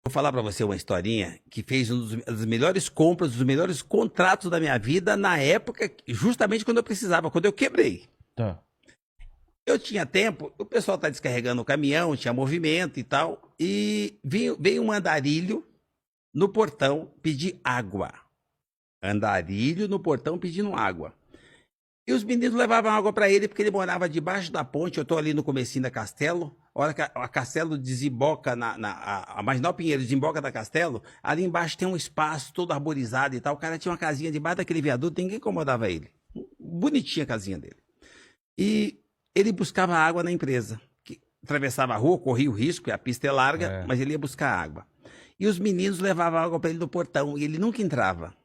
Vou falar pra você uma historinha que fez das melhores compras, dos melhores contratos da minha vida na época, justamente quando eu precisava, quando eu quebrei. Tá. Eu tinha tempo, o pessoal tá descarregando o caminhão, tinha movimento e tal, e veio um andarilho no portão pedir água. Andarilho no portão pedindo água. E os meninos levavam água pra ele porque ele morava debaixo da ponte. Eu tô ali no comecinho da Castelo. A hora que a Castelo desemboca a Marginal Pinheiro desemboca da Castelo, ali embaixo tem um espaço todo arborizado e tal. O cara tinha uma casinha debaixo daquele viaduto, ninguém incomodava ele. Bonitinha a casinha dele. E ele buscava água na empresa. Atravessava a rua, corria o risco, e a pista é larga, mas ele ia buscar água. E os meninos levavam água para ele no portão e ele nunca entrava.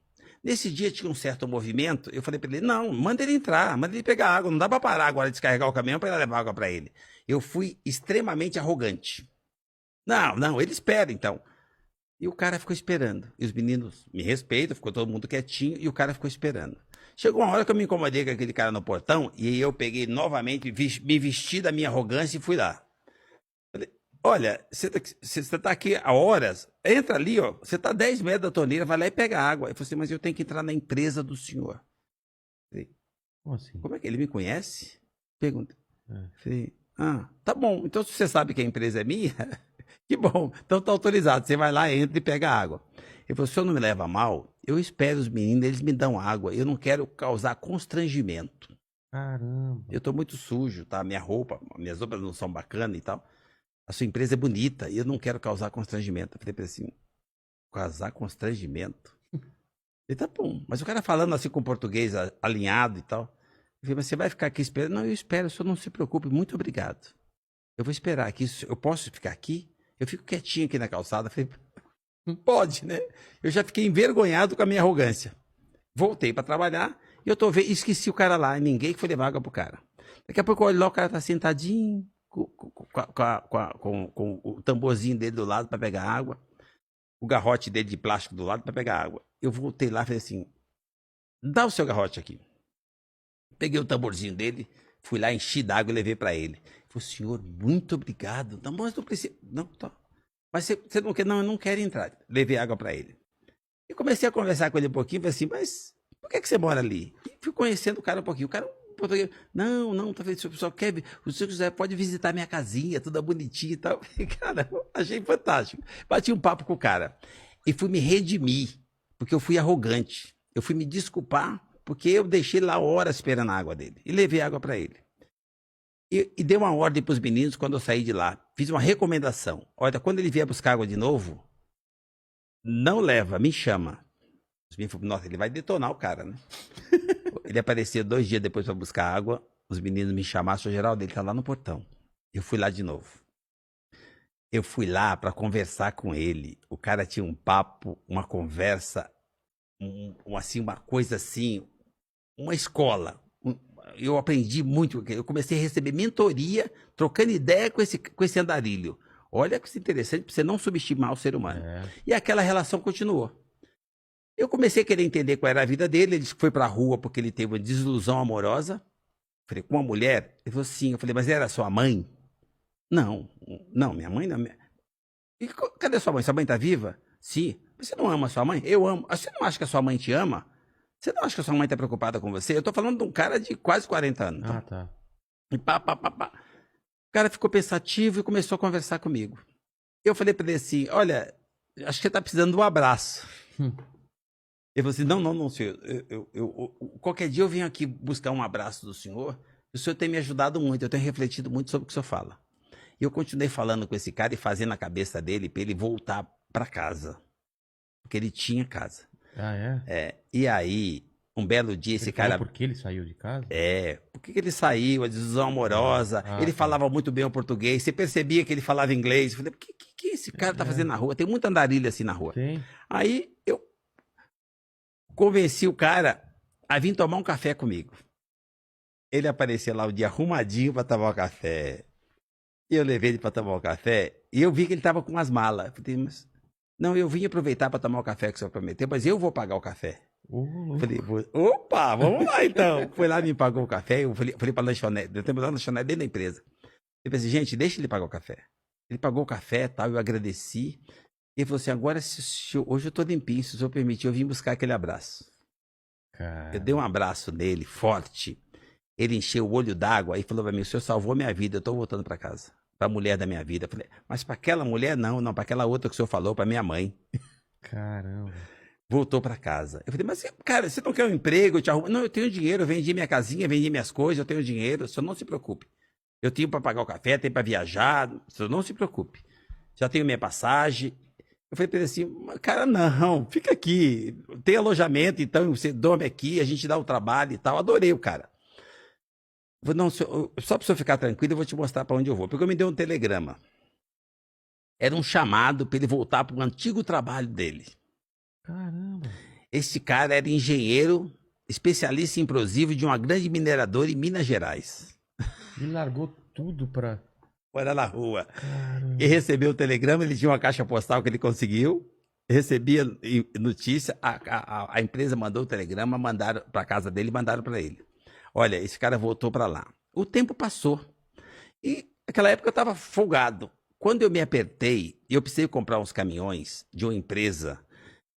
Nesse dia tinha um certo movimento, eu falei para ele, não, manda ele entrar, manda ele pegar água, não dá para parar agora de descarregar o caminhão para levar água para ele. Eu fui extremamente arrogante. Não, ele espera então. E o cara ficou esperando. E os meninos me respeitam, ficou todo mundo quietinho e o cara ficou esperando. Chegou uma hora que eu me incomodei com aquele cara no portão e aí eu peguei novamente, me vesti da minha arrogância e fui lá. Falei, olha, você tá aqui há horas, entra ali, ó, você tá 10 metros da torneira, vai lá e pega água. Eu falei assim, mas eu tenho que entrar na empresa do senhor. Falei, Como assim? como é que ele me conhece? Pergunta. É. Falei, tá bom, então se você sabe que a empresa é minha, que bom, então tá autorizado, você vai lá, entra e pega água. Ele falou, se o senhor não me leva a mal, eu espero os meninos, eles me dão água, eu não quero causar constrangimento. Caramba. Eu tô muito sujo, tá? Minha roupa, minhas roupas não são bacanas e tal. A sua empresa é bonita e eu não quero causar constrangimento. Eu falei pra ele assim, causar constrangimento? Ele tá bom, mas o cara falando assim com português alinhado e tal. Eu falei, mas você vai ficar aqui esperando? Não, eu espero, o senhor não se preocupe, muito obrigado. Eu vou esperar aqui, eu posso ficar aqui? Eu fico quietinho aqui na calçada. Eu falei, pode, né? Eu já fiquei envergonhado com a minha arrogância. Voltei pra trabalhar e eu tô vendo, esqueci o cara lá, e ninguém foi levar água pro cara. Daqui a pouco eu olho lá, o cara tá sentadinho, com o tamborzinho dele do lado pra pegar água, o garrote dele de plástico do lado pra pegar água. Eu voltei lá e falei assim, dá o seu garrote aqui. Peguei o tamborzinho dele, fui lá, enchi d'água e levei pra ele. Ele falou, senhor, muito obrigado. Não, mas não precisa. Não, tá. Mas você não quer? Não, eu não quero entrar. Levei água pra ele. E comecei a conversar com ele um pouquinho, falei assim, mas por que você mora ali? E fui conhecendo o cara um pouquinho. O cara, português, não, tá vendo? Se o pessoal quer, o senhor quiser, pode visitar minha casinha, toda bonitinha e tal. Cara, achei fantástico. Bati um papo com o cara. E fui me redimir, porque eu fui arrogante. Eu fui me desculpar, porque eu deixei lá horas esperando a água dele. E levei água para ele. E dei uma ordem para os meninos quando eu saí de lá. Fiz uma recomendação. Olha, quando ele vier buscar água de novo, não leva, me chama. Os meninos falaram, nossa, ele vai detonar o cara, né? Ele apareceu 2 dias depois para buscar água. Os meninos me chamaram, seu Geraldo, ele tá lá no portão. Eu fui lá de novo. Eu fui lá para conversar com ele. O cara tinha um papo, uma conversa, assim, uma coisa assim, uma escola. Eu aprendi muito. Eu comecei a receber mentoria, trocando ideia com esse andarilho. Olha que interessante, para você não subestimar o ser humano. E aquela relação continuou. Eu comecei a querer entender qual era a vida dele. Ele foi pra rua porque ele teve uma desilusão amorosa. Falei, com uma mulher? Ele falou, sim. Eu falei, mas era sua mãe? Não, minha mãe não. E cadê sua mãe? Sua mãe tá viva? Sim. Você não ama sua mãe? Eu amo. Você não acha que a sua mãe te ama? Você não acha que a sua mãe tá preocupada com você? Eu tô falando de um cara de quase 40 anos. Então. Tá. E pá. O cara ficou pensativo e começou a conversar comigo. Eu falei pra ele assim, olha, acho que você tá precisando de um abraço. Ele falou assim, não, senhor. Qualquer dia eu venho aqui buscar um abraço do senhor. O senhor tem me ajudado muito, eu tenho refletido muito sobre o que o senhor fala. E eu continuei falando com esse cara e fazendo a cabeça dele para ele voltar para casa. Porque ele tinha casa. E aí, um belo dia, esse cara... Por que ele saiu de casa? Por que ele saiu? A desilusão amorosa. Ele falava muito bem o português. Você percebia que ele falava inglês. Eu falei, o que esse cara tá fazendo na rua? Tem muita andarilha assim na rua. Tem. Aí, eu convenci o cara a vir tomar um café comigo. Ele apareceu lá o dia arrumadinho para tomar um café. E eu levei ele para tomar um café e eu vi que ele tava com umas malas. Eu falei, mas... Não, eu vim aproveitar para tomar o café que o senhor prometeu, mas eu vou pagar o café. Eu falei, opa, vamos lá então. Foi lá, me pagou o café, eu falei pra lanchonete, eu tenho uma lanchonete dentro da empresa. Eu pensei, gente, deixa ele pagar o café. Ele pagou o café, tal, eu agradeci. Ele falou assim, agora, hoje eu tô limpinho, se o senhor permitir, eu vim buscar aquele abraço. Eu dei um abraço nele, forte. Ele encheu o olho d'água e falou pra mim, o senhor salvou minha vida, eu tô voltando pra casa. Pra mulher da minha vida. Eu falei, mas pra aquela mulher não, pra aquela outra que o senhor falou, pra minha mãe. Caramba. Voltou pra casa. Eu falei, mas cara, você não quer um emprego? Eu te arrumo. Não, eu tenho dinheiro, eu vendi minha casinha, vendi minhas coisas, eu tenho dinheiro, o senhor não se preocupe. Eu tenho pra pagar o café, tenho pra viajar, o senhor não se preocupe. Já tenho minha passagem. Eu falei pra ele assim, cara, não, fica aqui, tem alojamento, então você dorme aqui, a gente dá o trabalho e tal. Adorei o cara. Eu falei, não, só pra você ficar tranquilo, eu vou te mostrar pra onde eu vou. Porque eu me deu um telegrama. Era um chamado pra ele voltar pro antigo trabalho dele. Caramba. Esse cara era engenheiro, especialista em explosivo de uma grande mineradora em Minas Gerais. Ele largou tudo pra... Fora na rua. Caramba. E recebeu o telegrama, ele tinha uma caixa postal que ele conseguiu, recebia notícia, a empresa mandou o telegrama, mandaram para casa dele e mandaram para ele. Olha, esse cara voltou para lá. O tempo passou. E naquela época eu estava folgado. Quando eu me apertei, eu precisei comprar uns caminhões de uma empresa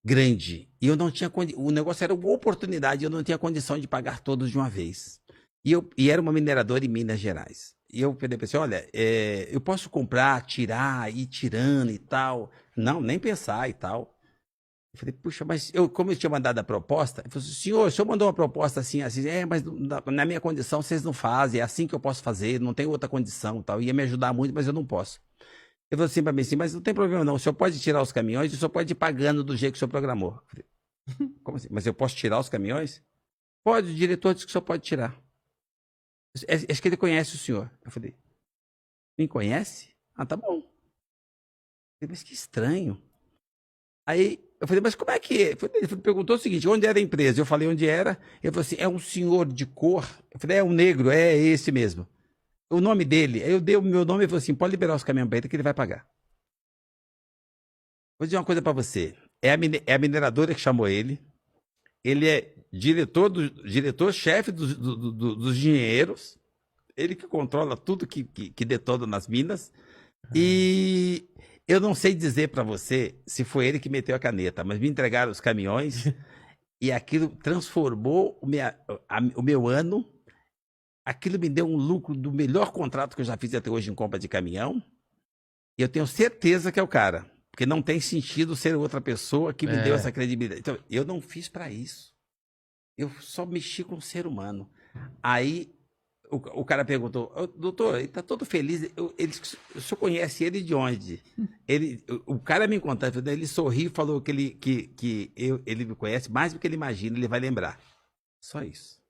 grande. E eu não tinha o negócio era uma oportunidade, eu não tinha condição de pagar todos de uma vez. E era uma mineradora em Minas Gerais. E eu falei para ele, olha, eu posso comprar, tirar, ir tirando e tal. Não, nem pensar e tal. Eu falei, puxa, mas como eu tinha mandado a proposta, ele falou assim, senhor, o senhor mandou uma proposta assim, assim, mas na minha condição vocês não fazem, é assim que eu posso fazer, não tem outra condição e tal. Ia me ajudar muito, mas eu não posso. Ele falou assim para mim, assim, mas não tem problema não, o senhor pode tirar os caminhões e o senhor pode ir pagando do jeito que o senhor programou. Eu falei, como assim? Mas eu posso tirar os caminhões? Pode, o diretor disse que o senhor pode tirar. Acho que ele conhece o senhor. Eu falei, me conhece? Ah, tá bom. Eu falei, mas que estranho. Aí eu falei, mas como é que é? Ele perguntou o seguinte, onde era a empresa? Eu falei onde era. Ele falou assim, é um senhor de cor. Eu falei, é um negro, é esse mesmo. O nome dele, aí eu dei o meu nome e falei assim, pode liberar os caminhões para ele que ele vai pagar. Vou dizer uma coisa para você. É a mineradora que chamou ele. Ele é diretor-chefe dos engenheiros. Ele que controla tudo que detona nas minas. E eu não sei dizer para você se foi ele que meteu a caneta, mas me entregaram os caminhões e aquilo transformou o meu ano. Aquilo me deu um lucro do melhor contrato que eu já fiz até hoje em compra de caminhão. E eu tenho certeza que é o cara. Porque não tem sentido ser outra pessoa que me deu essa credibilidade. Então, eu não fiz para isso. Eu só mexi com o ser humano. Aí o cara perguntou, doutor, ele tá todo feliz. O senhor conhece ele de onde? O cara me contou, ele sorriu e falou que ele me conhece mais do que ele imagina, ele vai lembrar. Só isso.